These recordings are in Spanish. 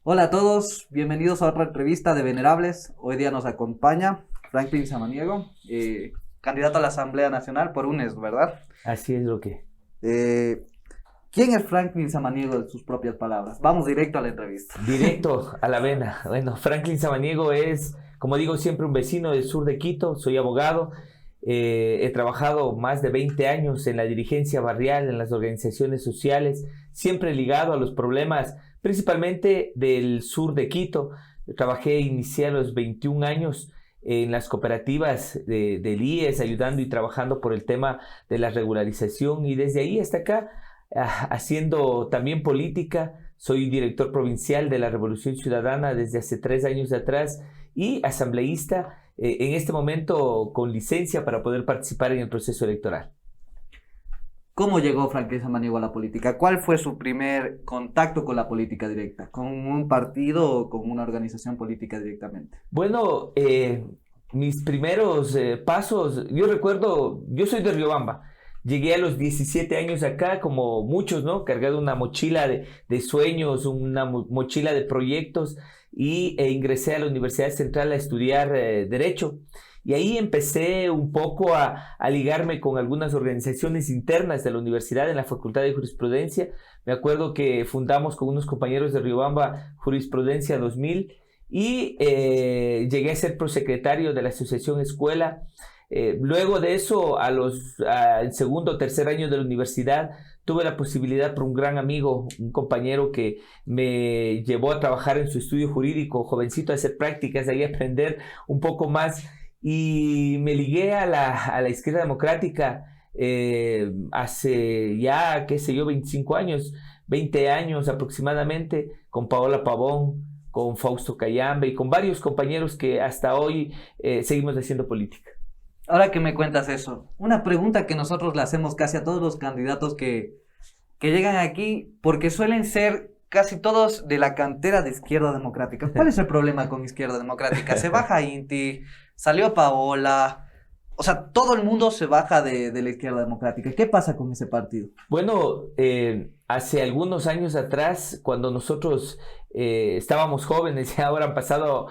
Hola a todos, bienvenidos a otra entrevista de Venerables. Hoy día nos acompaña Franklin Samaniego, candidato a la Asamblea Nacional por UNES, ¿verdad? Así es lo que. Eh, ¿Quién es Franklin Samaniego en sus propias palabras? Vamos directo a la entrevista. Directo a la vena. Bueno, Franklin Samaniego es, como digo, siempre un vecino del sur de Quito. Soy abogado. He trabajado más de 20 años en la dirigencia barrial, en las organizaciones sociales, siempre ligado a los problemas, principalmente del sur de Quito. Inicié a los 21 años en las cooperativas del IES, ayudando y trabajando por el tema de la regularización, y desde ahí hasta acá haciendo también política. Soy director provincial de la Revolución Ciudadana desde hace 3 años atrás y asambleísta en este momento con licencia para poder participar en el proceso electoral. ¿Cómo llegó Franklin Samaniego a la política? ¿Cuál fue su primer contacto con la política directa? ¿Con un partido o con una organización política directamente? Bueno, mis primeros pasos, yo recuerdo, yo soy de Riobamba. Llegué a los 17 años acá, como muchos, ¿no? Cargado una mochila de sueños, una mochila de proyectos, y ingresé a la Universidad Central a estudiar Derecho. Y ahí empecé un poco a ligarme con algunas organizaciones internas de la universidad en la Facultad de Jurisprudencia. Me acuerdo que fundamos con unos compañeros de Riobamba Jurisprudencia 2000, y llegué a ser prosecretario de la Asociación Escuela. Luego de eso, al segundo o tercer año de la universidad, tuve la posibilidad por un gran amigo, un compañero que me llevó a trabajar en su estudio jurídico, jovencito, a hacer prácticas, ahí a aprender un poco más, y me ligué a la izquierda democrática hace ya, qué sé yo, 25 años, 20 años aproximadamente, con Paola Pavón, con Fausto Cayambe y con varios compañeros que hasta hoy seguimos haciendo política. Ahora que me cuentas eso, una pregunta que nosotros le hacemos casi a todos los candidatos que llegan aquí, porque suelen ser casi todos de la cantera de Izquierda Democrática. ¿Cuál es el problema con Izquierda Democrática? Se baja Inti, salió Paola, o sea, todo el mundo se baja de la Izquierda Democrática. ¿Qué pasa con ese partido? Bueno, hace algunos años atrás, cuando nosotros estábamos jóvenes, ya ahora han pasado,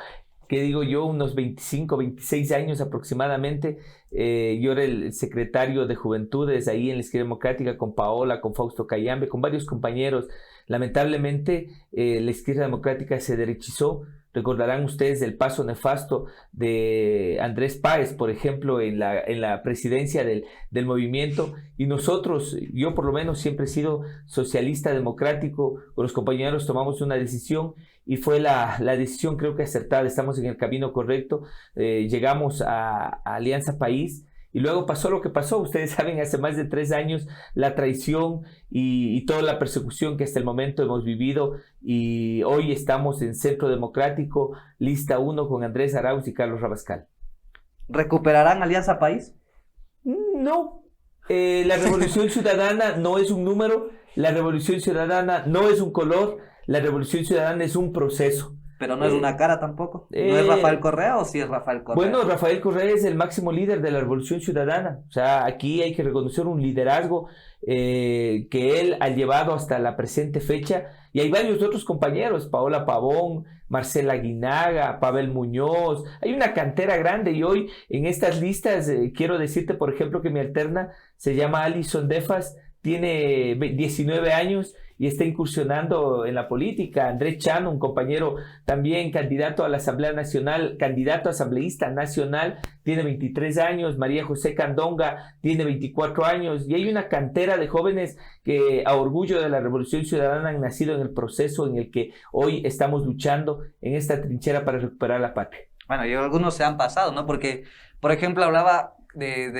¿qué digo yo?, unos 25, 26 años aproximadamente. Yo era el secretario de Juventudes ahí en la Izquierda Democrática con Paola, con Fausto Cayambe, con varios compañeros. Lamentablemente, la Izquierda Democrática se derechizó. Recordarán ustedes el paso nefasto de Andrés Páez, por ejemplo, en la presidencia del movimiento. Y nosotros, yo por lo menos siempre he sido socialista democrático, con los compañeros tomamos una decisión y fue la decisión, creo que acertada. Estamos en el camino correcto. Llegamos a Alianza País. Y luego pasó lo que pasó. Ustedes saben, hace más de 3 años, la traición y toda la persecución que hasta el momento hemos vivido. Y hoy estamos en Centro Democrático, lista 1 con Andrés Arauz y Carlos Rabascal. ¿Recuperarán Alianza País? No. La Revolución Ciudadana no es un número. La Revolución Ciudadana no es un color. La Revolución Ciudadana es un proceso. Pero no es una cara tampoco. ¿No es Rafael Correa o sí es Rafael Correa? Bueno, Rafael Correa es el máximo líder de la Revolución Ciudadana. O sea, aquí hay que reconocer un liderazgo que él ha llevado hasta la presente fecha. Y hay varios otros compañeros, Paola Pavón, Marcela Guinaga, Pavel Muñoz. Hay una cantera grande, y hoy en estas listas quiero decirte, por ejemplo, que mi alterna se llama Alison Defas, tiene 19 años y está incursionando en la política. Andrés Chano, un compañero también candidato a la Asamblea Nacional, candidato asambleísta nacional, tiene 23 años. María José Candonga tiene 24 años. Y hay una cantera de jóvenes que, a orgullo de la Revolución Ciudadana, han nacido en el proceso en el que hoy estamos luchando en esta trinchera para recuperar la patria. Bueno, y algunos se han pasado, ¿no? Porque, por ejemplo, hablaba de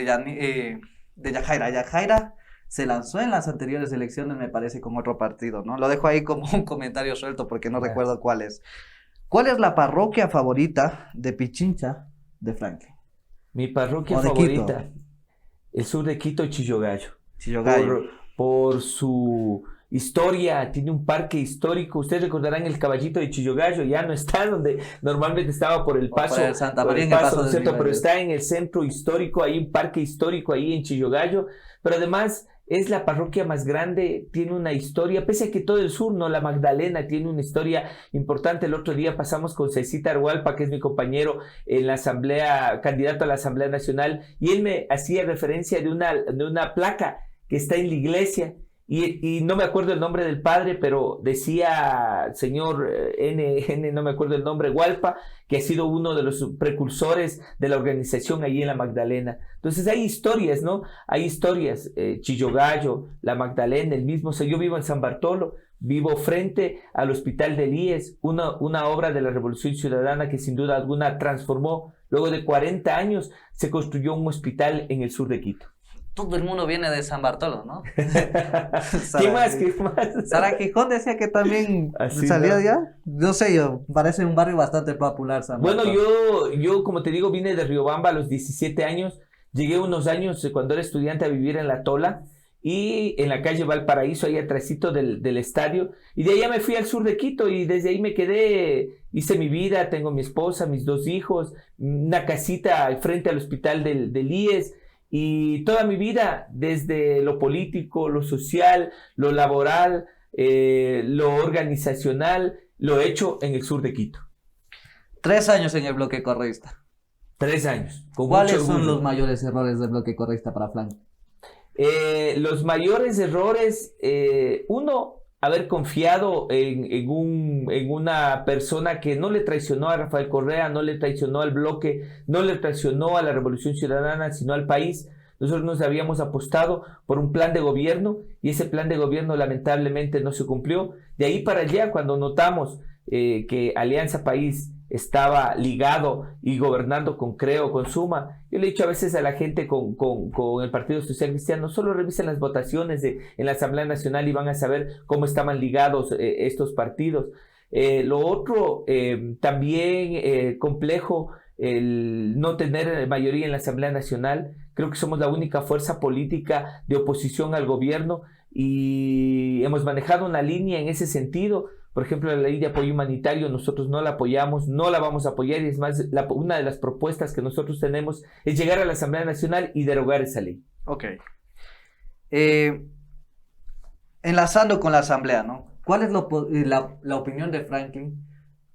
Yajaira. Yajaira se lanzó en las anteriores elecciones, me parece, con otro partido, ¿no? Lo dejo ahí como un comentario suelto porque no recuerdo cuál es. ¿Cuál es la parroquia favorita de Pichincha de Franklin? Mi parroquia O de favorita, Quito. el sur de Quito, Chillogallo. Chillogallo. Por su historia, tiene un parque histórico. Ustedes recordarán el Caballito de Chillogallo, ya no está donde normalmente estaba por el O paso, por el Santa por María el en el paso, paso ¿no es del cierto? Pero Nivel. está en el centro histórico, hay un parque histórico ahí en Chillogallo. Pero además es la parroquia más grande, tiene una historia, pese a que todo el sur, ¿no? La Magdalena tiene una historia importante. El otro día pasamos con Cecita Arhualpa, que es mi compañero en la asamblea, candidato a la Asamblea Nacional, y él me hacía referencia de una placa que está en la iglesia, y no me acuerdo el nombre del padre, pero decía señor no me acuerdo el nombre, Hualpa, que ha sido uno de los precursores de la organización allí en la Magdalena. Entonces hay historias, ¿no? Hay historias, Chillogallo, la Magdalena, el mismo, yo vivo en San Bartolo, vivo frente al Hospital del IES, una obra de la Revolución Ciudadana que sin duda alguna transformó. Luego de 40 años se construyó un hospital en el sur de Quito. Todo el mundo viene de San Bartolo, ¿no? ¿Qué más? Sara Gijón decía que también así, salía ¿no? ya. No sé, parece un barrio bastante popular, San Bartolo. Bueno, yo como te digo, vine de Riobamba a los 17 años. Llegué unos años cuando era estudiante a vivir en La Tola y en la calle Valparaíso, ahí atrásito del estadio. Y de allá me fui al sur de Quito y desde ahí me quedé, hice mi vida, tengo mi esposa, mis 2 hijos, una casita frente al hospital del IES. Y toda mi vida, desde lo político, lo social, lo laboral, lo organizacional, lo he hecho en el sur de Quito. 3 años en el bloque correísta. 3 años. ¿Cuáles son los mayores errores del bloque correísta para Frank? Los mayores errores, uno, haber confiado en una persona que no le traicionó a Rafael Correa, no le traicionó al bloque, no le traicionó a la Revolución Ciudadana, sino al país. Nosotros nos habíamos apostado por un plan de gobierno y ese plan de gobierno lamentablemente no se cumplió. De ahí para allá, cuando notamos que Alianza País estaba ligado y gobernando con Creo, con Suma, yo le he dicho a veces a la gente con el Partido Social Cristiano, solo revisen las votaciones en la Asamblea Nacional y van a saber cómo estaban ligados estos partidos. Lo otro, también complejo, el no tener mayoría en la Asamblea Nacional. Creo que somos la única fuerza política de oposición al gobierno y hemos manejado una línea en ese sentido. Por ejemplo, la ley de apoyo humanitario nosotros no la apoyamos, no la vamos a apoyar, y es más, una de las propuestas que nosotros tenemos es llegar a la Asamblea Nacional y derogar esa ley. Ok. Enlazando con la Asamblea, ¿no? ¿Cuál es la opinión de Franklin?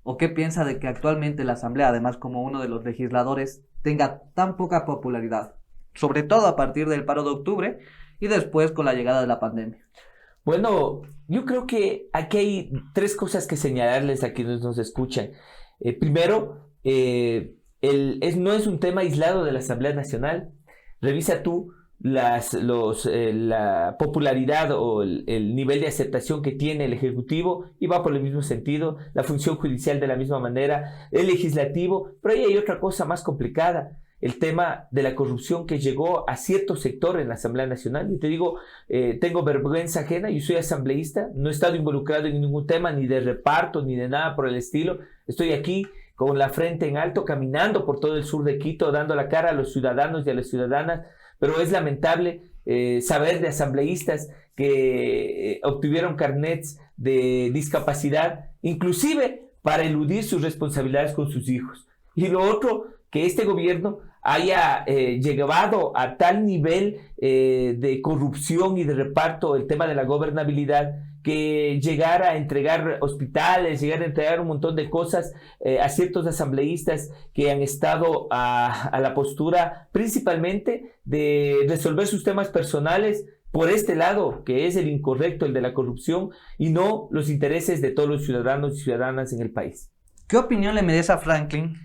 ¿O qué piensa de que actualmente la Asamblea, además como uno de los legisladores, tenga tan poca popularidad? Sobre todo a partir del paro de octubre y después con la llegada de la pandemia. Bueno, yo creo que aquí hay 3 cosas que señalarles a quienes nos escuchan. Primero, no es un tema aislado de la Asamblea Nacional. Revisa tú la popularidad o el nivel de aceptación que tiene el Ejecutivo y va por el mismo sentido, la función judicial de la misma manera, el Legislativo, pero ahí hay otra cosa más complicada. El tema de la corrupción que llegó a cierto sector en la Asamblea Nacional. Yo te digo, tengo vergüenza ajena, yo soy asambleísta, no he estado involucrado en ningún tema, ni de reparto, ni de nada por el estilo. Estoy aquí con la frente en alto, caminando por todo el sur de Quito, dando la cara a los ciudadanos y a las ciudadanas, pero es lamentable saber de asambleístas que obtuvieron carnets de discapacidad, inclusive para eludir sus responsabilidades con sus hijos. Y lo otro, que este gobierno haya llegado a tal nivel de corrupción y de reparto el tema de la gobernabilidad, que llegar a entregar hospitales, llegar a entregar un montón de cosas a ciertos asambleístas que han estado a la postura principalmente de resolver sus temas personales por este lado, que es el incorrecto, el de la corrupción, y no los intereses de todos los ciudadanos y ciudadanas en el país. ¿Qué opinión le merece a Franklin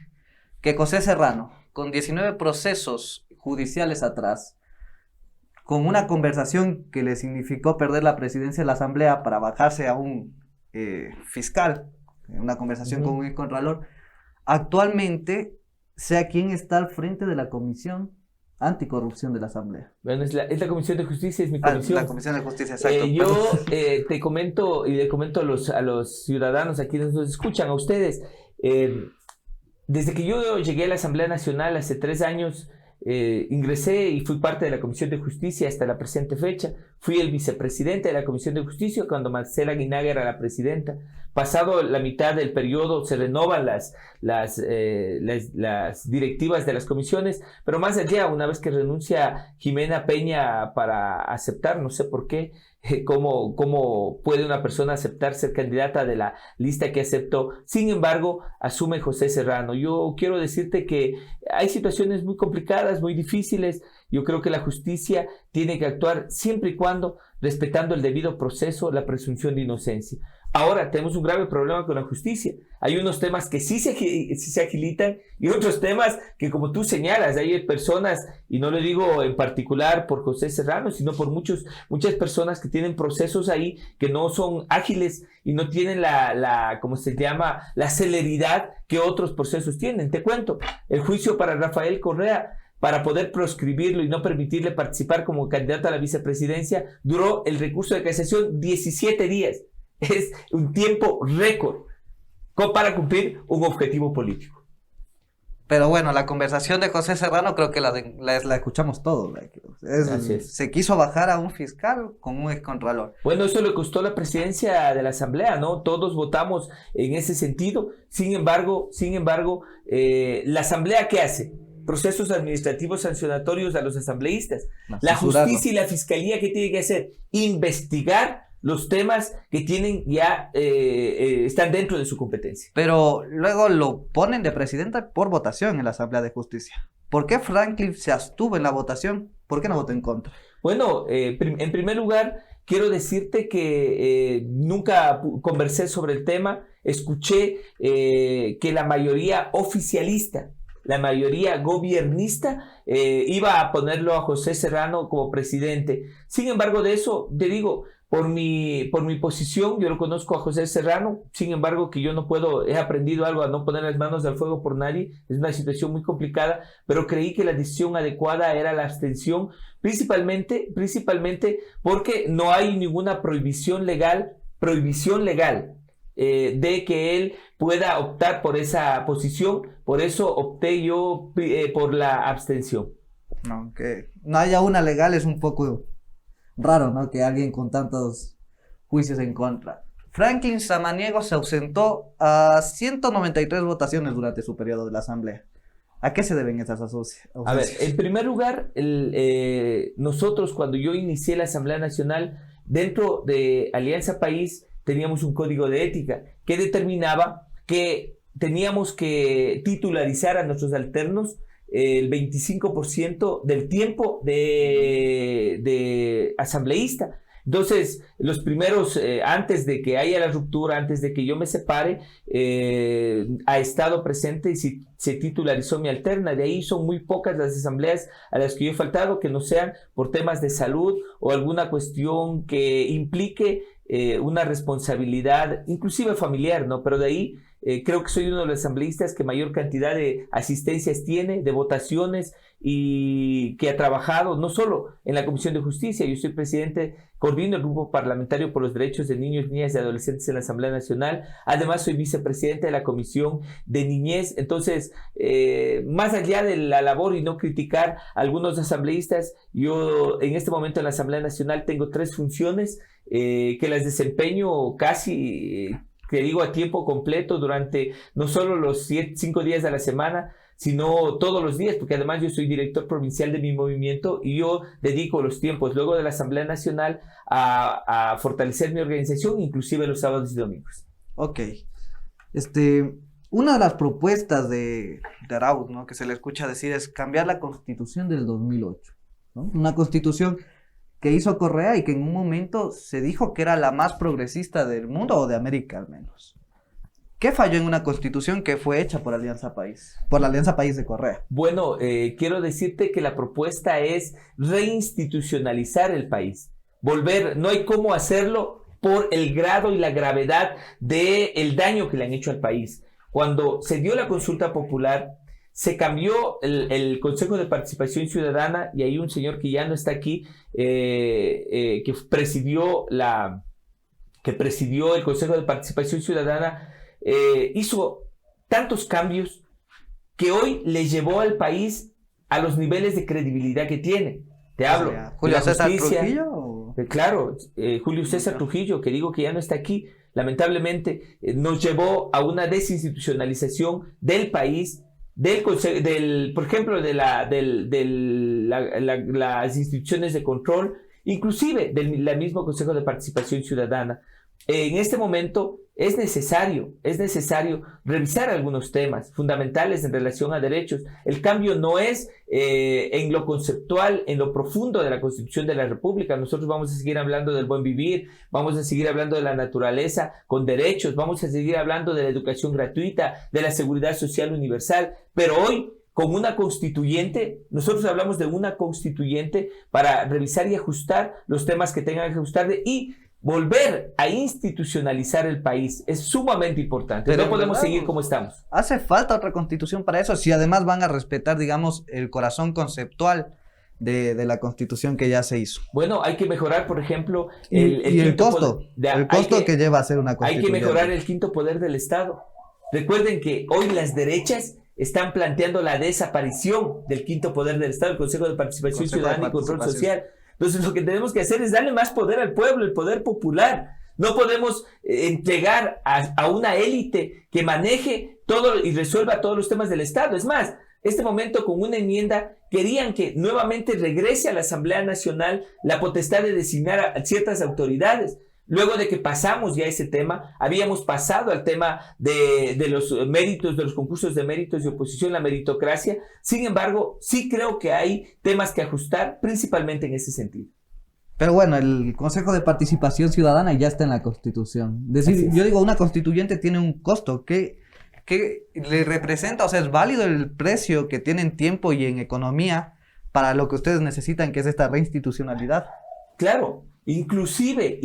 que José Serrano, con 19 procesos judiciales atrás, con una conversación que le significó perder la presidencia de la Asamblea para bajarse a un fiscal, una conversación con un contralor, actualmente sea quien está al frente de la Comisión Anticorrupción de la Asamblea? Bueno, es la Comisión de Justicia, es mi comisión. La Comisión de Justicia, exacto. Yo te comento y le comento a los ciudadanos, a quienes nos escuchan, a ustedes, desde que yo llegué a la Asamblea Nacional hace 3 años, ingresé y fui parte de la Comisión de Justicia hasta la presente fecha. fui el vicepresidente de la Comisión de Justicia cuando Marcela Guinaga era la presidenta. Pasado la mitad del periodo se renovan las directivas de las comisiones, pero más allá, una vez que renuncia Jimena Peña para aceptar, no sé por qué, cómo puede una persona aceptar ser candidata de la lista que aceptó. Sin embargo, asume José Serrano. Yo quiero decirte que hay situaciones muy complicadas, muy difíciles. Yo creo que la justicia tiene que actuar siempre y cuando respetando el debido proceso, la presunción de inocencia. Ahora tenemos un grave problema con la justicia. Hay unos temas que sí se agilitan y otros temas que, como tú señalas, hay personas, y no lo digo en particular por José Serrano, sino por muchas personas que tienen procesos ahí que no son ágiles y no tienen ¿cómo se llama?, la celeridad que otros procesos tienen. Te cuento, el juicio para Rafael Correa, para poder proscribirlo y no permitirle participar como candidato a la vicepresidencia, duró el recurso de casación 17 días. Es un tiempo récord para cumplir un objetivo político. Pero bueno, la conversación de José Serrano creo que la escuchamos todos. Se quiso bajar a un fiscal con un excontralor. Bueno, eso le costó la presidencia de la Asamblea, ¿no? Todos votamos en ese sentido. Sin embargo, ¿la Asamblea qué hace? Procesos administrativos sancionatorios a los asambleístas. La justicia y la fiscalía, ¿qué tiene que hacer? Investigar los temas que tienen están dentro de su competencia. Pero luego lo ponen de presidente por votación en la Asamblea de Justicia. ¿Por qué Franklin se abstuvo en la votación? ¿Por qué no votó en contra? Bueno, en primer lugar, quiero decirte que nunca conversé sobre el tema. Escuché que la mayoría oficialista, la mayoría gobiernista, iba a ponerlo a José Serrano como presidente. Sin embargo, de eso te digo, por mi posición, yo lo conozco a José Serrano. Sin embargo, que yo no puedo, he aprendido algo a no poner las manos al fuego por nadie. Es una situación muy complicada, pero creí que la decisión adecuada era la abstención, principalmente porque no hay ninguna prohibición legal de que él pueda optar por esa posición. Por eso opté yo por la abstención. No, que no haya una legal es un poco raro, ¿no? Que alguien con tantos juicios en contra. Franklin Samaniego se ausentó a 193 votaciones durante su periodo de la Asamblea. ¿A qué se deben esas ausencias? A ver, en primer lugar, nosotros cuando yo inicié la Asamblea Nacional, dentro de Alianza País, teníamos un código de ética que determinaba que teníamos que titularizar a nuestros alternos el 25% del tiempo de asambleísta. Entonces, los primeros, antes de que haya la ruptura, antes de que yo me separe, ha estado presente y se titularizó mi alterna. De ahí son muy pocas las asambleas a las que yo he faltado, que no sean por temas de salud o alguna cuestión que implique una responsabilidad, inclusive familiar, ¿no? Pero de ahí creo que soy uno de los asambleístas que mayor cantidad de asistencias tiene, de votaciones, y que ha trabajado no solo en la Comisión de Justicia. Yo soy presidente, coordino el Grupo Parlamentario por los Derechos de Niños, Niñas y Adolescentes en la Asamblea Nacional. Además, soy vicepresidente de la Comisión de Niñez. Entonces, más allá de la labor y no criticar a algunos asambleístas, yo en este momento en la Asamblea Nacional tengo 3 funciones que las desempeño casi, que digo, a tiempo completo durante no solo los 5 días de la semana, sino todos los días, porque además yo soy director provincial de mi movimiento y yo dedico los tiempos luego de la Asamblea Nacional a fortalecer mi organización, inclusive los sábados y domingos. Ok. Una de las propuestas de Arauz, ¿no?, que se le escucha decir es cambiar la Constitución del 2008, ¿no? Una Constitución que hizo Correa y que en un momento se dijo que era la más progresista del mundo o de América al menos. ¿Qué falló en una constitución que fue hecha por Alianza País, por la Alianza País de Correa? Bueno, quiero decirte que la propuesta es reinstitucionalizar el país. No hay cómo hacerlo por el grado y la gravedad del daño que le han hecho al país. Cuando se dio la consulta popular, se cambió el Consejo de Participación Ciudadana, y hay un señor que ya no está aquí, que presidió el Consejo de Participación Ciudadana. Hizo tantos cambios que hoy le llevó al país a los niveles de credibilidad que tiene. Te hablo. ¿Julio César Trujillo? ¿no? Claro, Julio César Trujillo, que digo que ya no está aquí, lamentablemente nos llevó a una desinstitucionalización del país, por ejemplo, de las instituciones de control, inclusive del mismo Consejo de Participación Ciudadana. En este momento es necesario revisar algunos temas fundamentales en relación a derechos. El cambio no es en lo conceptual, en lo profundo de la Constitución de la República. Nosotros vamos a seguir hablando del buen vivir, vamos a seguir hablando de la naturaleza con derechos, vamos a seguir hablando de la educación gratuita, de la seguridad social universal, pero hoy, con una constituyente, nosotros hablamos de una constituyente para revisar y ajustar los temas que tengan que ajustar y volver a institucionalizar el país. Es sumamente importante. Pero no podemos seguir como estamos. Hace falta otra constitución para eso, si además van a respetar, digamos, el corazón conceptual de la constitución que ya se hizo. Bueno, hay que mejorar, por ejemplo, el costo. El costo que lleva a hacer una constitución. Hay que mejorar el quinto poder del Estado. Recuerden que hoy las derechas están planteando la desaparición del quinto poder del Estado, el Consejo de Participación Ciudadana y Control Social. Entonces lo que tenemos que hacer es darle más poder al pueblo, el poder popular. No podemos entregar a una élite que maneje todo y resuelva todos los temas del Estado. Es más, este momento con una enmienda querían que nuevamente regrese a la Asamblea Nacional la potestad de designar a ciertas autoridades. Luego de que pasamos ya ese tema, habíamos pasado al tema de los méritos, de los concursos de méritos de oposición, la meritocracia. Sin embargo, sí creo que hay temas que ajustar, principalmente en ese sentido. Pero bueno, el Consejo de Participación Ciudadana ya está en la Constitución. Yo digo, una constituyente tiene un costo que le representa, o sea, es válido el precio que tiene en tiempo y en economía para lo que ustedes necesitan, que es esta reinstitucionalidad. Claro. Inclusive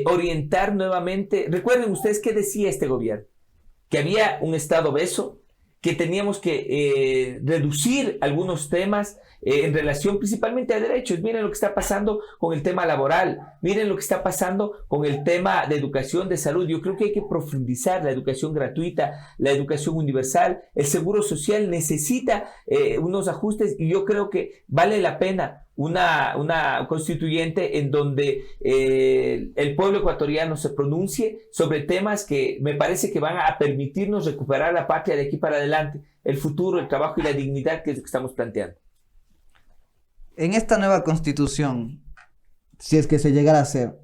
orientar nuevamente. Recuerden ustedes qué decía este gobierno, que había un Estado obeso, que teníamos que reducir algunos temas en relación principalmente a derechos. Miren lo que está pasando con el tema laboral, miren lo que está pasando con el tema de educación, de salud. Yo creo que hay que profundizar la educación gratuita, la educación universal, el seguro social necesita unos ajustes y yo creo que vale la pena una constituyente en donde el pueblo ecuatoriano se pronuncie sobre temas que me parece que van a permitirnos recuperar la patria de aquí para adelante, el futuro, el trabajo y la dignidad, que es lo que estamos planteando. En esta nueva constitución, si es que se llegara a hacer,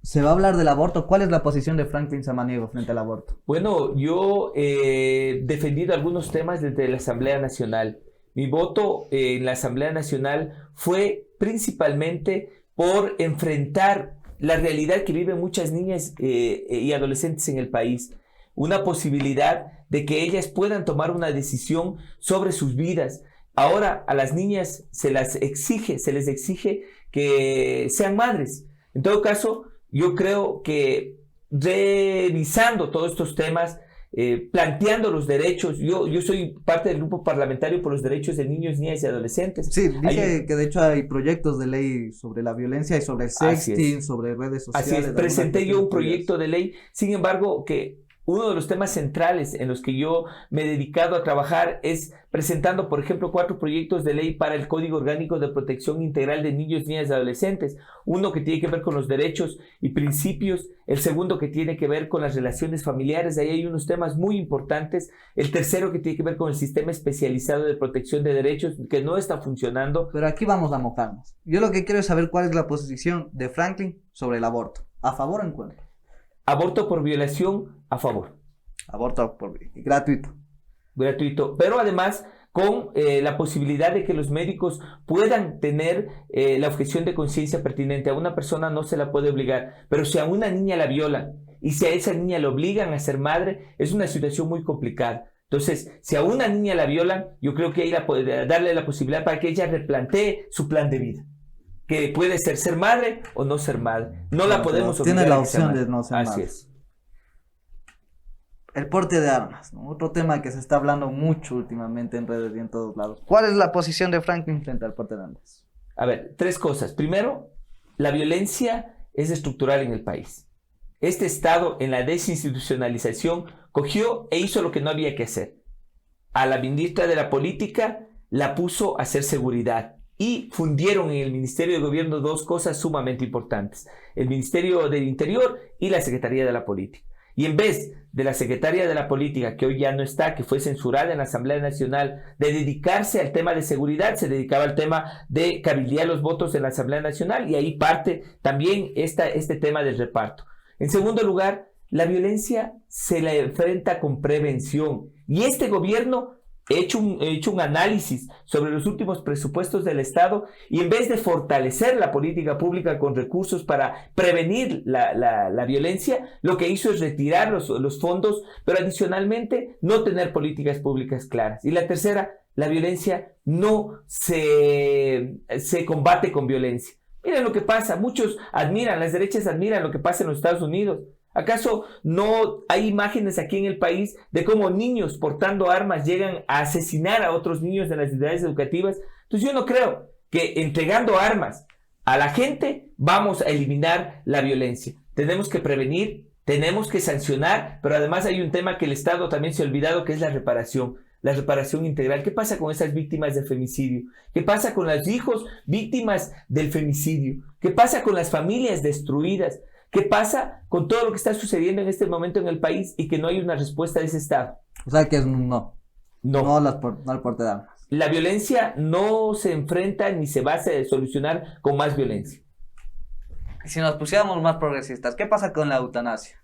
¿se va a hablar del aborto? ¿Cuál es la posición de Franklin Samaniego frente al aborto? Bueno, yo he defendido algunos temas desde la Asamblea Nacional. Mi voto en la Asamblea Nacional fue principalmente por enfrentar la realidad que viven muchas niñas y adolescentes en el país. Una posibilidad de que ellas puedan tomar una decisión sobre sus vidas. Ahora a las niñas se les exige que sean madres. En todo caso, yo creo que revisando todos estos temas, planteando los derechos, yo soy parte del grupo parlamentario por los derechos de niños, niñas y adolescentes. Sí, dije que de hecho hay proyectos de ley sobre la violencia y sobre sexting, sobre redes sociales. Así es, presenté yo un proyecto de ley, sin embargo, que uno de los temas centrales en los que yo me he dedicado a trabajar es presentando, por ejemplo, 4 proyectos de ley para el Código Orgánico de Protección Integral de Niños, Niñas y Adolescentes. Uno que tiene que ver con los derechos y principios, el segundo que tiene que ver con las relaciones familiares, ahí hay unos temas muy importantes. El tercero que tiene que ver con el sistema especializado de protección de derechos que no está funcionando. Pero aquí vamos a mojarnos. Yo lo que quiero es saber cuál es la posición de Franklin sobre el aborto. ¿A favor o en contra? Aborto por violación, a favor. Aborto gratuito. Gratuito, pero además con la posibilidad de que los médicos puedan tener la objeción de conciencia pertinente. A una persona no se la puede obligar, pero si a una niña la violan y si a esa niña la obligan a ser madre, es una situación muy complicada. Entonces, si a una niña la violan, yo creo que hay que darle la posibilidad para que ella replantee su plan de vida. Que puede ser madre o no ser madre. No la podemos obligar. Tiene la opción de no ser madre. Así es. El porte de armas, ¿no? Otro tema que se está hablando mucho últimamente en redes y en todos lados. ¿Cuál es la posición de Franklin frente al porte de armas? A ver, 3 cosas. Primero, la violencia es estructural en el país. Este Estado, en la desinstitucionalización, cogió e hizo lo que no había que hacer. A la ministra de la Política la puso a hacer seguridad. y fundieron en el Ministerio de Gobierno dos cosas sumamente importantes: el Ministerio del Interior y la Secretaría de la Política. Y en vez de la Secretaría de la Política, que hoy ya no está, que fue censurada en la Asamblea Nacional, de dedicarse al tema de seguridad, se dedicaba al tema de cabildear los votos en la Asamblea Nacional, y ahí parte también este tema del reparto. En segundo lugar, la violencia se la enfrenta con prevención, y este gobierno he hecho un análisis sobre los últimos presupuestos del Estado, y en vez de fortalecer la política pública con recursos para prevenir la violencia, lo que hizo es retirar los fondos, pero adicionalmente no tener políticas públicas claras. Y la tercera, la violencia no se combate con violencia. Miren lo que pasa, muchos admiran, las derechas admiran lo que pasa en los Estados Unidos. ¿Acaso no hay imágenes aquí en el país de cómo niños portando armas llegan a asesinar a otros niños en las entidades educativas? Entonces yo no creo que entregando armas a la gente vamos a eliminar la violencia. Tenemos que prevenir, tenemos que sancionar, pero además hay un tema que el Estado también se ha olvidado, que es la reparación integral. ¿Qué pasa con esas víctimas de femicidio? ¿Qué pasa con los hijos víctimas del femicidio? ¿Qué pasa con las familias destruidas? ¿Qué pasa con todo lo que está sucediendo en este momento en el país y que no hay una respuesta de ese Estado? O sea que es un no. No al porte de armas. La violencia no se enfrenta ni se va a solucionar con más violencia. Si nos pusiéramos más progresistas, ¿qué pasa con la eutanasia?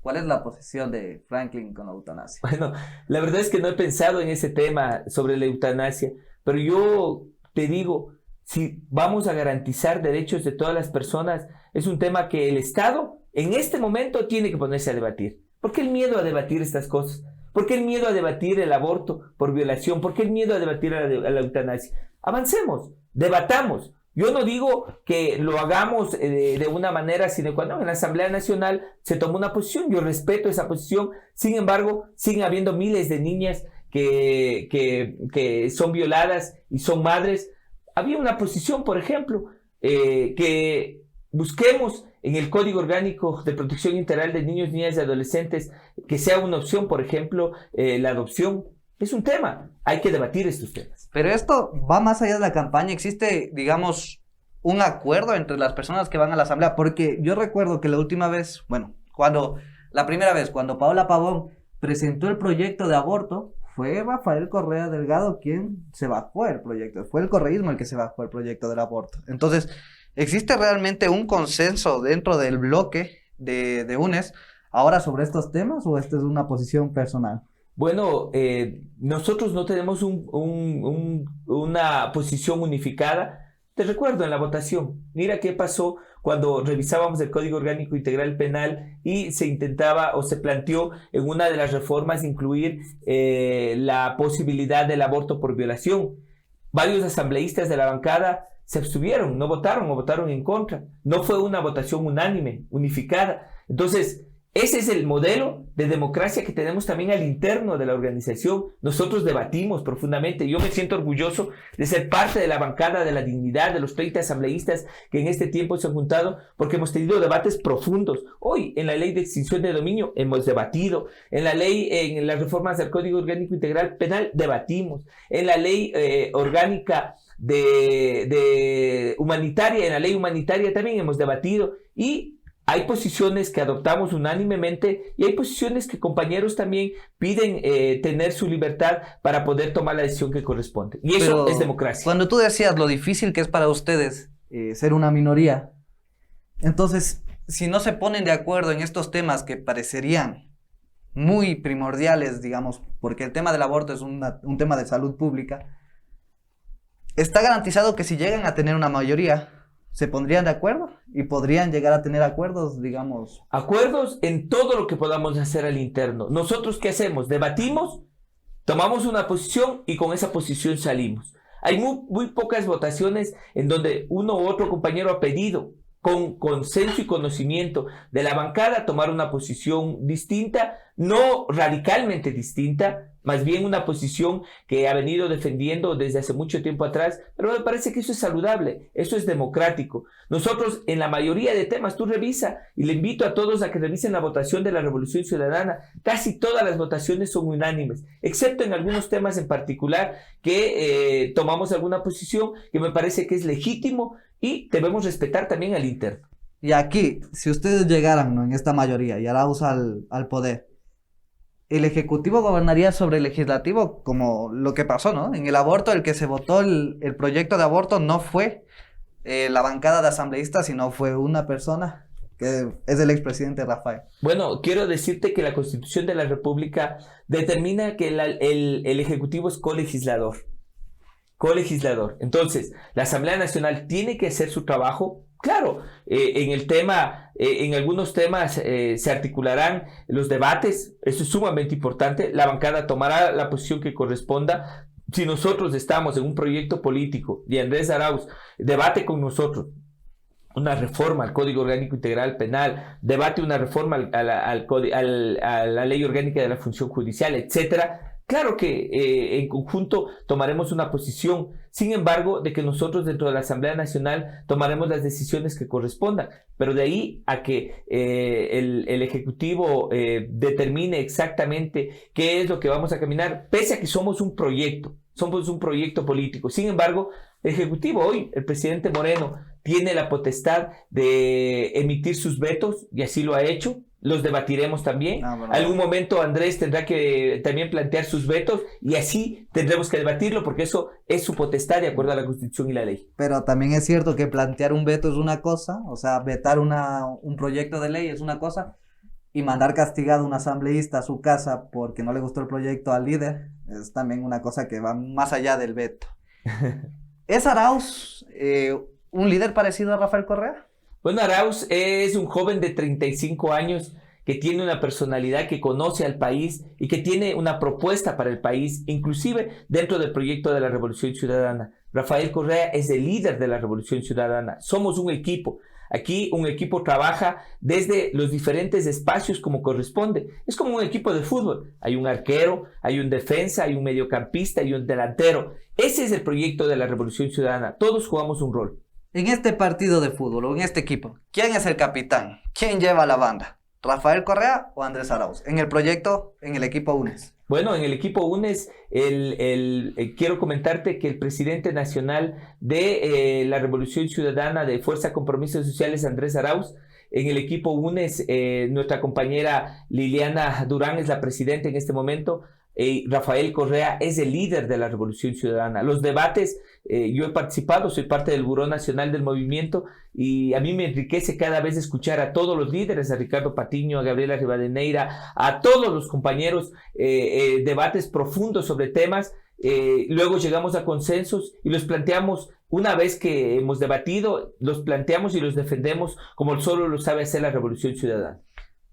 ¿Cuál es la posición de Franklin con la eutanasia? Bueno, la verdad es que no he pensado en ese tema sobre la eutanasia, pero yo te digo, si vamos a garantizar derechos de todas las personas, es un tema que el Estado en este momento tiene que ponerse a debatir. ¿Por qué el miedo a debatir estas cosas? ¿Por qué el miedo a debatir el aborto por violación? ¿Por qué el miedo a debatir a la eutanasia? Avancemos, debatamos. Yo no digo que lo hagamos de una manera sine qua non. En la Asamblea Nacional se tomó una posición, yo respeto esa posición. Sin embargo, siguen habiendo miles de niñas que son violadas y son madres. Había una posición, por ejemplo, que busquemos en el Código Orgánico de Protección Integral de Niños, Niñas y Adolescentes que sea una opción, por ejemplo, la adopción. Es un tema, hay que debatir estos temas. Pero esto va más allá de la campaña. Existe, digamos, un acuerdo entre las personas que van a la asamblea, porque yo recuerdo que la última vez, la primera vez, cuando Paola Pavón presentó el proyecto de aborto, fue Rafael Correa Delgado quien se bajó el proyecto, fue el correísmo el que se bajó el proyecto del aborto. Entonces, ¿existe realmente un consenso dentro del bloque de UNES ahora sobre estos temas, o esta es una posición personal? Bueno, nosotros no tenemos una posición unificada. Te recuerdo en la votación, mira qué pasó cuando revisábamos el Código Orgánico Integral Penal y se intentaba o se planteó en una de las reformas incluir la posibilidad del aborto por violación. Varios asambleístas de la bancada se abstuvieron, no votaron o votaron en contra. No fue una votación unánime, unificada. Entonces, ese es el modelo de democracia que tenemos también al interno de la organización. Nosotros debatimos profundamente. Yo me siento orgulloso de ser parte de la bancada de la dignidad, de los 30 asambleístas que en este tiempo se han juntado, porque hemos tenido debates profundos. Hoy, en la ley de extinción de dominio, hemos debatido. En las reformas del Código Orgánico Integral Penal, debatimos. En la ley orgánica de humanitaria, en la ley humanitaria también hemos debatido. Y hay posiciones que adoptamos unánimemente y hay posiciones que compañeros también piden tener su libertad para poder tomar la decisión que corresponde. Y eso es democracia. Cuando tú decías lo difícil que es para ustedes ser una minoría, entonces, si no se ponen de acuerdo en estos temas que parecerían muy primordiales, digamos, porque el tema del aborto es un tema de salud pública, ¿está garantizado que si llegan a tener una mayoría, se pondrían de acuerdo y podrían llegar a tener acuerdos, digamos? Acuerdos en todo lo que podamos hacer al interno. ¿Nosotros qué hacemos? Debatimos, tomamos una posición y con esa posición salimos. Hay muy pocas votaciones en donde uno u otro compañero ha pedido, con consenso y conocimiento de la bancada, tomar una posición distinta, no radicalmente distinta, más bien una posición que ha venido defendiendo desde hace mucho tiempo atrás, pero me parece que eso es saludable, eso es democrático. Nosotros en la mayoría de temas, tú revisa, y le invito a todos a que revisen la votación de la Revolución Ciudadana, casi todas las votaciones son unánimes, excepto en algunos temas en particular que tomamos alguna posición que me parece que es legítimo y debemos respetar también al interno. Y aquí, si ustedes llegaran, ¿no?, en esta mayoría y Arauz al poder, el Ejecutivo gobernaría sobre el Legislativo, como lo que pasó, ¿no? En el aborto, el que se votó el proyecto de aborto no fue la bancada de asambleístas, sino fue una persona, que es el expresidente Rafael. Bueno, quiero decirte que la Constitución de la República determina que el Ejecutivo es colegislador. Colegislador. Entonces, la Asamblea Nacional tiene que hacer su trabajo. Claro, en el tema, en algunos temas se articularán los debates, eso es sumamente importante, la bancada tomará la posición que corresponda. Si nosotros estamos en un proyecto político y Andrés Arauz debate con nosotros una reforma al Código Orgánico Integral Penal, debate una reforma a la Ley Orgánica de la Función Judicial, etcétera, claro que en conjunto tomaremos una posición. Sin embargo, de que nosotros dentro de la Asamblea Nacional tomaremos las decisiones que correspondan, pero de ahí a que el Ejecutivo determine exactamente qué es lo que vamos a caminar, pese a que somos un proyecto político. Sin embargo, el Ejecutivo hoy, el presidente Moreno, tiene la potestad de emitir sus vetos y así lo ha hecho. Los debatiremos también. Algún momento Andrés tendrá que también plantear sus vetos y así tendremos que debatirlo porque eso es su potestad de acuerdo a la Constitución y la ley. Pero también es cierto que plantear un veto es una cosa, o sea, vetar un proyecto de ley es una cosa, y mandar castigado a un asambleísta a su casa porque no le gustó el proyecto al líder es también una cosa que va más allá del veto. ¿Es Arauz un líder parecido a Rafael Correa? Bueno, Arauz es un joven de 35 años que tiene una personalidad, que conoce al país y que tiene una propuesta para el país, inclusive dentro del proyecto de la Revolución Ciudadana. Rafael Correa es el líder de la Revolución Ciudadana. Somos un equipo. Aquí un equipo trabaja desde los diferentes espacios como corresponde. Es como un equipo de fútbol. Hay un arquero, hay un defensa, hay un mediocampista y un delantero. Ese es el proyecto de la Revolución Ciudadana. Todos jugamos un rol. En este partido de fútbol o en este equipo, ¿quién es el capitán? ¿Quién lleva la banda? ¿Rafael Correa o Andrés Arauz? En el proyecto, en el equipo UNES. Bueno, en el equipo UNES, quiero comentarte que el presidente nacional de la Revolución Ciudadana de Fuerza Compromisos Sociales, Andrés Arauz. En el equipo UNES, nuestra compañera Liliana Durán es la presidenta en este momento. Rafael Correa es el líder de la Revolución Ciudadana. Los debates, yo he participado, soy parte del Buró Nacional del Movimiento y a mí me enriquece cada vez escuchar a todos los líderes, a Ricardo Patiño, a Gabriela Rivadeneira, a todos los compañeros, debates profundos sobre temas. Luego llegamos a consensos y los planteamos. Una vez que hemos debatido, los planteamos y los defendemos como solo lo sabe hacer la Revolución Ciudadana.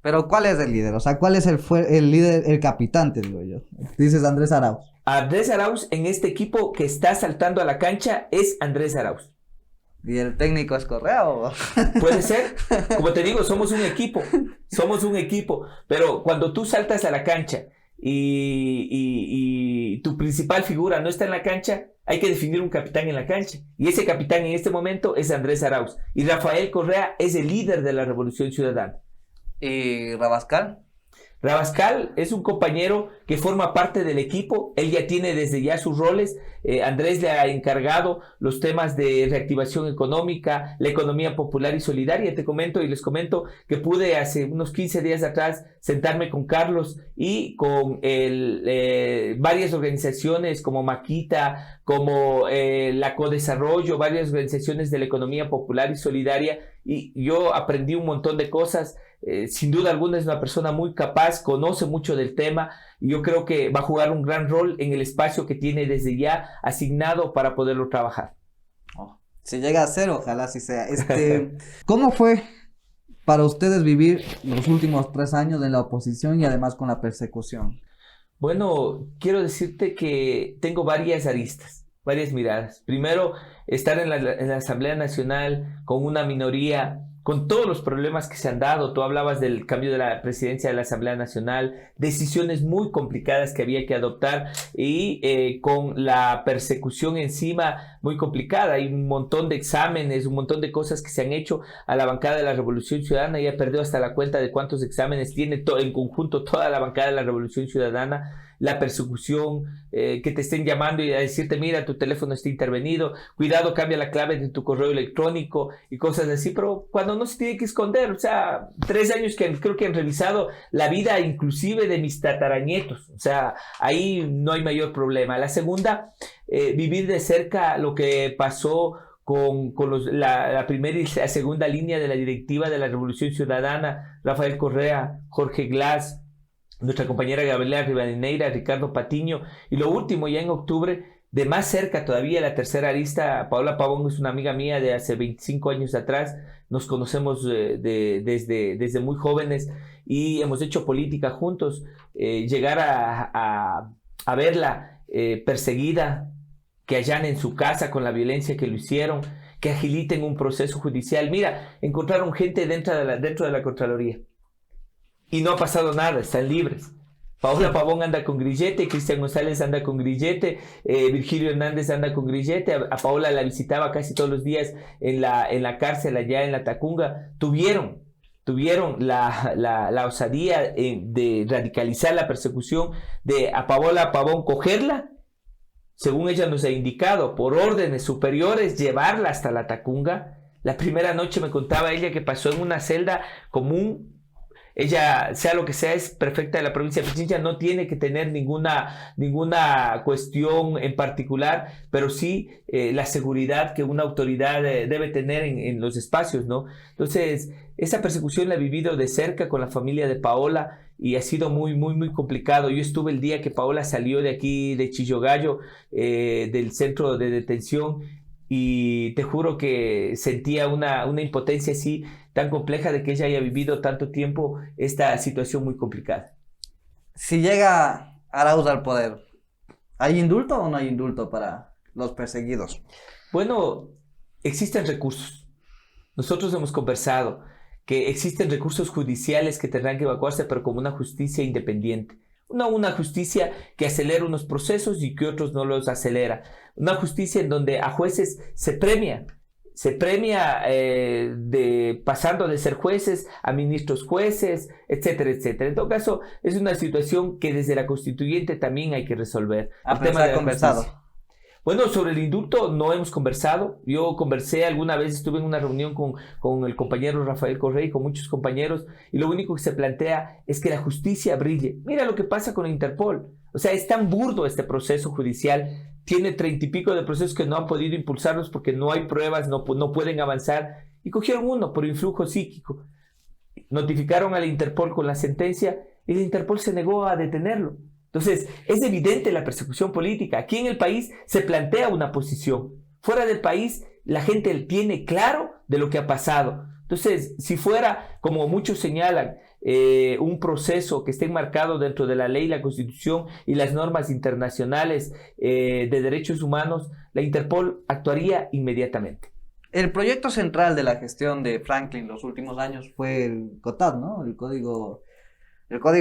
Pero ¿cuál es el líder? O sea, ¿cuál es el líder, el capitán, te digo yo? Dices Andrés Arauz. Andrés Arauz en este equipo que está saltando a la cancha es Andrés Arauz. ¿Y el técnico es Correa o...? Puede ser. Como te digo, somos un equipo. Somos un equipo. Pero cuando tú saltas a la cancha y tu principal figura no está en la cancha, hay que definir un capitán en la cancha. Y ese capitán en este momento es Andrés Arauz. Y Rafael Correa es el líder de la Revolución Ciudadana. ¿Y Rabascal? Rabascal es un compañero que forma parte del equipo. Él ya tiene desde ya sus roles. Andrés le ha encargado los temas de reactivación económica, la economía popular y solidaria. Te comento y les comento que pude hace unos 15 días atrás sentarme con Carlos y con varias organizaciones como Maquita, como la Codesarrollo, varias organizaciones de la economía popular y solidaria. Y yo aprendí un montón de cosas. Sin duda alguna es una persona muy capaz, conoce mucho del tema y yo creo que va a jugar un gran rol en el espacio que tiene desde ya asignado para poderlo trabajar. Si llega a ser, ojalá así sea. ¿Cómo fue para ustedes vivir los últimos 3 años en la oposición y además con la persecución? Bueno, quiero decirte que tengo varias aristas, varias miradas. Primero, estar en la Asamblea Nacional con una minoría con todos los problemas que se han dado. Tú hablabas del cambio de la presidencia de la Asamblea Nacional, decisiones muy complicadas que había que adoptar y con la persecución encima muy complicada. Hay un montón de exámenes, un montón de cosas que se han hecho a la bancada de la Revolución Ciudadana. Ya perdió hasta la cuenta de cuántos exámenes tiene en conjunto toda la bancada de la Revolución Ciudadana. La persecución, que te estén llamando y a decirte, mira, tu teléfono está intervenido, cuidado, cambia la clave de tu correo electrónico y cosas así, pero cuando no se tiene que esconder. O sea, 3 años que creo que han revisado la vida inclusive de mis tataranietos. O sea, ahí no hay mayor problema. La segunda, vivir de cerca lo que pasó con la primera y la segunda línea de la directiva de la Revolución Ciudadana, Rafael Correa, Jorge Glass, nuestra compañera Gabriela Rivadeneira, Ricardo Patiño, y lo último, ya en octubre, de más cerca todavía, la tercera arista. Paola Pavón es una amiga mía de hace 25 años atrás, nos conocemos desde muy jóvenes y hemos hecho política juntos. Llegar a verla perseguida, que allanen su casa con la violencia que lo hicieron, que agiliten un proceso judicial. Mira, encontraron gente dentro de la Contraloría. Y no ha pasado nada, están libres. Paola Pavón anda con grillete, Cristian González anda con grillete, Virgilio Hernández anda con grillete. A Paola la visitaba casi todos los días en la cárcel allá en la Tacunga. Tuvieron la osadía de radicalizar la persecución, de a Paola Pavón cogerla, según ella nos ha indicado, por órdenes superiores, llevarla hasta la Tacunga. La primera noche me contaba ella que pasó en una celda común. Ella, sea lo que sea, es prefecta de la provincia de Pichincha, no tiene que tener ninguna cuestión en particular, pero sí la seguridad que una autoridad debe tener en los espacios, ¿no? Entonces, esa persecución la he vivido de cerca con la familia de Paola y ha sido muy, muy, muy complicado. Yo estuve el día que Paola salió de aquí, de Chillogallo, del centro de detención, y te juro que sentía una impotencia así tan compleja de que ella haya vivido tanto tiempo esta situación muy complicada. Si llega Arauz al poder, ¿hay indulto o no hay indulto para los perseguidos? Bueno, existen recursos. Nosotros hemos conversado que existen recursos judiciales que tendrán que evacuarse, pero como una justicia independiente. No una justicia que acelera unos procesos y que otros no los acelera. Una justicia en donde a jueces se premia pasando de ser jueces a ministros jueces, etcétera, etcétera. En todo caso, es una situación que desde la constituyente también hay que resolver. El tema de conversado. Justicia. Bueno, sobre el indulto no hemos conversado. Yo conversé alguna vez, estuve en una reunión con el compañero Rafael Correa y con muchos compañeros, y lo único que se plantea es que la justicia brille. Mira lo que pasa con Interpol. O sea, es tan burdo este proceso judicial. Tiene 30 y pico de procesos que no han podido impulsarlos porque no hay pruebas, no pueden avanzar. Y cogieron uno por influjo psíquico. Notificaron a la Interpol con la sentencia y la Interpol se negó a detenerlo. Entonces, es evidente la persecución política. Aquí en el país se plantea una posición. Fuera del país, la gente tiene claro de lo que ha pasado. Entonces, si fuera, como muchos señalan, un proceso que esté enmarcado dentro de la ley, la Constitución y las normas internacionales de derechos humanos, la Interpol actuaría inmediatamente. El proyecto central de la gestión de Franklin los últimos años fue el COTAD, ¿no? El Código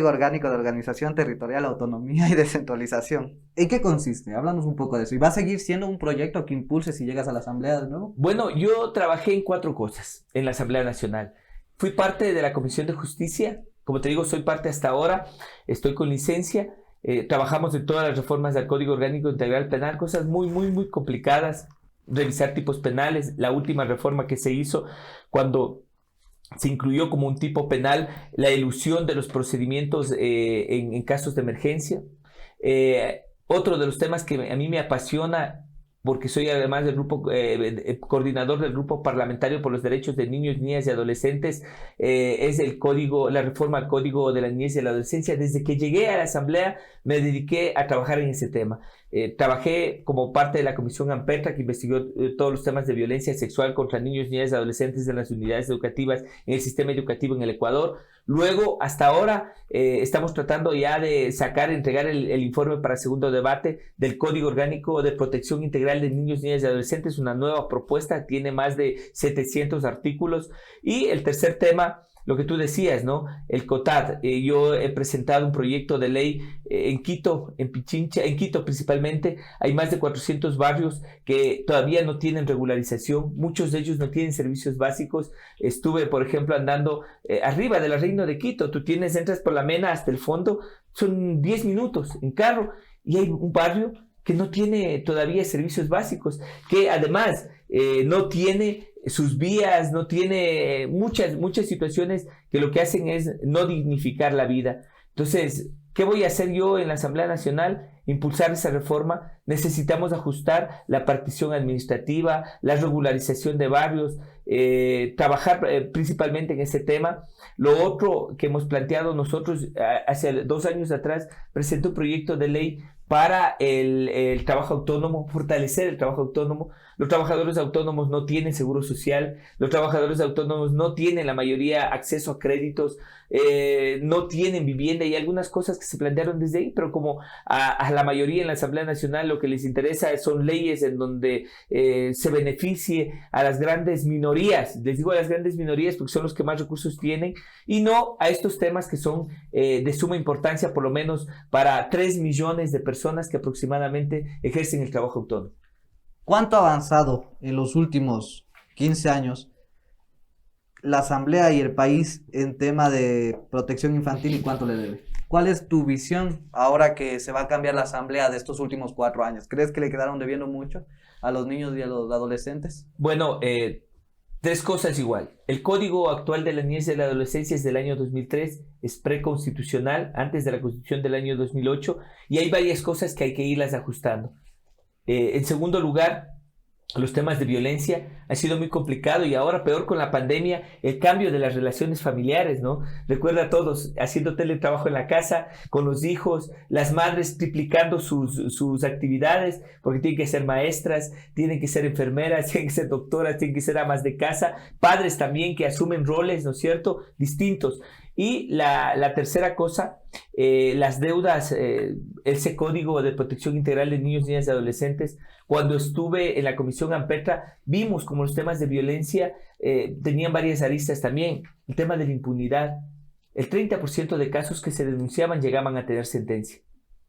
Orgánico de Organización Territorial, Autonomía y Descentralización. ¿En qué consiste? Háblanos un poco de eso. ¿Y va a seguir siendo un proyecto que impulse si llegas a la Asamblea de nuevo? Bueno, yo trabajé en 4 cosas en la Asamblea Nacional. Fui parte de la Comisión de Justicia. Como te digo, soy parte hasta ahora. Estoy con licencia. Trabajamos en todas las reformas del Código Orgánico Integral Penal, cosas muy, muy, muy complicadas. Revisar tipos penales. La última reforma que se hizo cuando se incluyó como un tipo penal la elusión de los procedimientos en casos de emergencia. Otro de los temas que a mí me apasiona, porque soy además del grupo coordinador del grupo parlamentario por los derechos de niños, niñas y adolescentes, es la reforma al Código de la Niñez y la Adolescencia. Desde que llegué a la Asamblea me dediqué a trabajar en ese tema. Trabajé como parte de la Comisión Amperta, que investigó todos los temas de violencia sexual contra niños, niñas y adolescentes en las unidades educativas, en el sistema educativo en el Ecuador. Luego, hasta ahora, estamos tratando ya de entregar el informe para segundo debate del Código Orgánico de Protección Integral de Niños, Niñas y Adolescentes, una nueva propuesta, tiene más de 700 artículos. Y el tercer tema, lo que tú decías, ¿no? El COTAD. Yo he presentado un proyecto de ley en Quito, en Pichincha, en Quito principalmente. Hay más de 400 barrios que todavía no tienen regularización. Muchos de ellos no tienen servicios básicos. Estuve, por ejemplo, andando arriba de la Reina de Quito. Entras por la Mena hasta el fondo, son 10 minutos en carro y hay un barrio que no tiene todavía servicios básicos, que además no tiene sus vías, no tiene muchas situaciones que lo que hacen es no dignificar la vida. Entonces, ¿qué voy a hacer yo en la Asamblea Nacional? Impulsar esa reforma. Necesitamos ajustar la partición administrativa, la regularización de barrios, trabajar principalmente en ese tema. Lo otro que hemos planteado nosotros, hace 2 años atrás, presenté un proyecto de ley para el trabajo autónomo, fortalecer el trabajo autónomo. Los trabajadores autónomos no tienen seguro social, los trabajadores autónomos no tienen la mayoría acceso a créditos, no tienen vivienda y algunas cosas que se plantearon desde ahí, pero como a la mayoría en la Asamblea Nacional lo que les interesa son leyes en donde se beneficie a las grandes minorías, les digo a las grandes minorías porque son los que más recursos tienen, y no a estos temas que son de suma importancia, por lo menos para 3 millones de personas que aproximadamente ejercen el trabajo autónomo. ¿Cuánto ha avanzado en los últimos 15 años la Asamblea y el país en tema de protección infantil y cuánto le debe? ¿Cuál es tu visión ahora que se va a cambiar la Asamblea de estos últimos 4 años? ¿Crees que le quedaron debiendo mucho a los niños y a los adolescentes? Bueno, 3 cosas igual. El Código actual de la Niñez y de la Adolescencia es del año 2003, es preconstitucional, antes de la Constitución del año 2008, y hay varias cosas que hay que irlas ajustando. En segundo lugar, los temas de violencia ha sido muy complicado y ahora peor con la pandemia, el cambio de las relaciones familiares, ¿no? Recuerda a todos haciendo teletrabajo en la casa, con los hijos, las madres triplicando sus actividades, porque tienen que ser maestras, tienen que ser enfermeras, tienen que ser doctoras, tienen que ser amas de casa, padres también que asumen roles, ¿no es cierto?, distintos. Y la tercera cosa, las deudas, ese Código de Protección Integral de Niños, Niñas y Adolescentes. Cuando estuve en la Comisión AMPETRA, vimos como los temas de violencia tenían varias aristas también. El tema de la impunidad. El 30% de casos que se denunciaban llegaban a tener sentencia.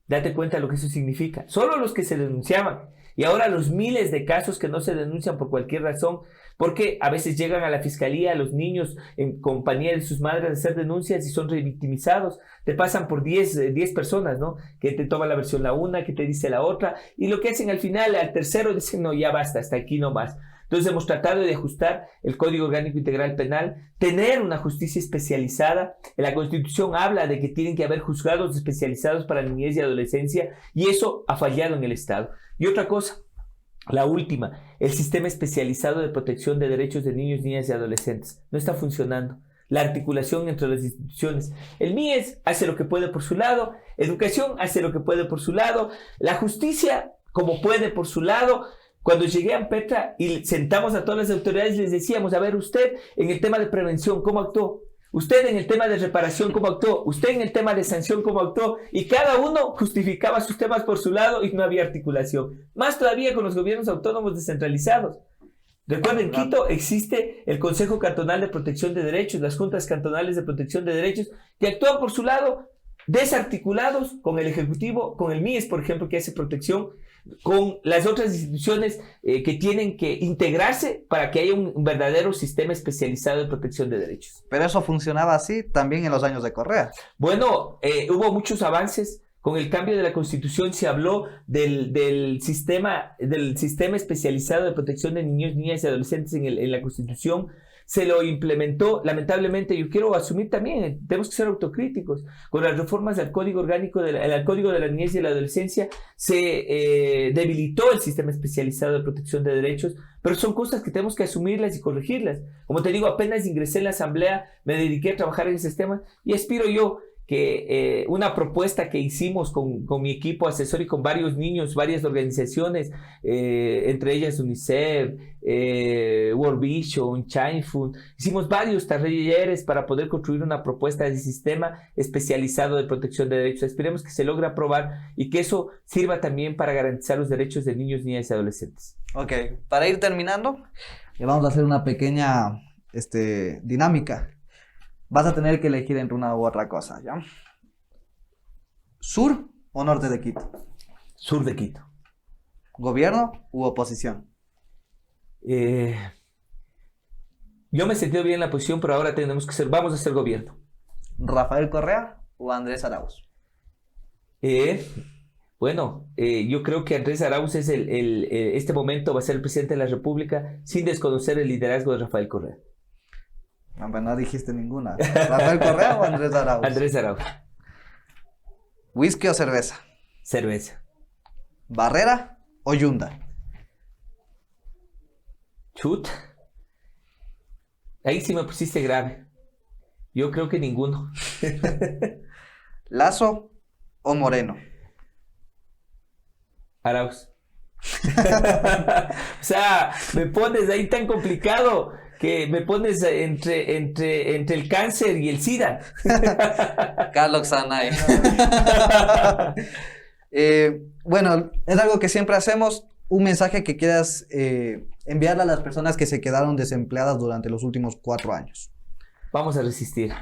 Date cuenta de lo que eso significa. Solo los que se denunciaban. Y ahora los miles de casos que no se denuncian por cualquier razón, porque a veces llegan a la fiscalía los niños en compañía de sus madres a hacer denuncias y son revictimizados. Te pasan por 10 personas, ¿no? Que te toman la versión la una, que te dice la otra, y lo que hacen al final, al tercero, dicen, no, ya basta, hasta aquí no más. Entonces hemos tratado de ajustar el Código Orgánico Integral Penal, tener una justicia especializada. En la Constitución habla de que tienen que haber juzgados especializados para niñez y adolescencia, y eso ha fallado en el Estado. Y otra cosa, la última, el sistema especializado de protección de derechos de niños, niñas y adolescentes. No está funcionando. La articulación entre las instituciones. El MIES hace lo que puede por su lado, Educación hace lo que puede por su lado, la justicia como puede por su lado. Cuando llegué a AMPETRA y sentamos a todas las autoridades, les decíamos, a ver, usted en el tema de prevención, ¿cómo actuó? Usted en el tema de reparación, ¿cómo actuó? Usted en el tema de sanción, ¿cómo actuó? Y cada uno justificaba sus temas por su lado y no había articulación. Más todavía con los gobiernos autónomos descentralizados. Recuerden, en Quito existe el Consejo Cantonal de Protección de Derechos, las Juntas Cantonales de Protección de Derechos, que actúan por su lado, desarticulados con el Ejecutivo, con el MIES, por ejemplo, que hace protección, con las otras instituciones que tienen que integrarse para que haya un verdadero sistema especializado de protección de derechos. Pero eso funcionaba así también en los años de Correa. Bueno, hubo muchos avances. Con el cambio de la Constitución se habló del sistema especializado de protección de niños, niñas y adolescentes en la Constitución. Se lo implementó, lamentablemente. Yo quiero asumir también, tenemos que ser autocríticos. Con las reformas al Código Orgánico, al Código de la Niñez y la Adolescencia, se debilitó el sistema especializado de protección de derechos, pero son cosas que tenemos que asumirlas y corregirlas. Como te digo, apenas ingresé en la Asamblea, me dediqué a trabajar en esos temas y aspiro yo que una propuesta que hicimos con mi equipo asesor y con varios niños, varias organizaciones, entre ellas UNICEF, World Vision, Child Fund, hicimos varios talleres para poder construir una propuesta de sistema especializado de protección de derechos. Esperemos que se logre aprobar y que eso sirva también para garantizar los derechos de niños, niñas y adolescentes. Ok, para ir terminando, le vamos a hacer una pequeña dinámica. Vas a tener que elegir entre una u otra cosa, ¿ya? ¿Sur o norte de Quito? Sur de Quito. ¿Gobierno u oposición? Yo me he sentido bien en la posición, pero ahora vamos a hacer gobierno. ¿Rafael Correa o Andrés Arauz? Bueno, yo creo que Andrés Arauz es este momento va a ser el presidente de la República sin desconocer el liderazgo de Rafael Correa. No dijiste ninguna. ¿Rafael Correa o Andrés Arauz? Andrés Arauz. ¿Whisky o cerveza? Cerveza. ¿Barrera o Yunda? Chut. Ahí sí me pusiste grave. Yo creo que ninguno. ¿Lazo o Moreno? Arauz. O sea, me pones ahí tan complicado que me pones entre el cáncer y el SIDA. Carlos Zanay. Bueno, es algo que siempre hacemos. Un mensaje que quieras enviarle a las personas que se quedaron desempleadas durante los últimos 4 años. Vamos a resistir.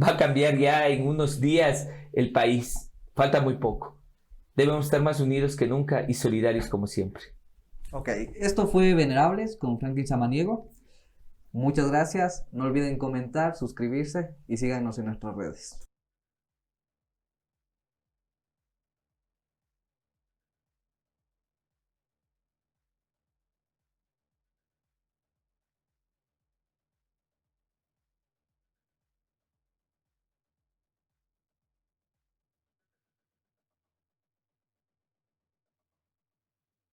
Va a cambiar ya en unos días el país. Falta muy poco. Debemos estar más unidos que nunca y solidarios como siempre. Ok, esto fue Venerables con Franklin Samaniego. Muchas gracias. No olviden comentar, suscribirse y síganos en nuestras redes.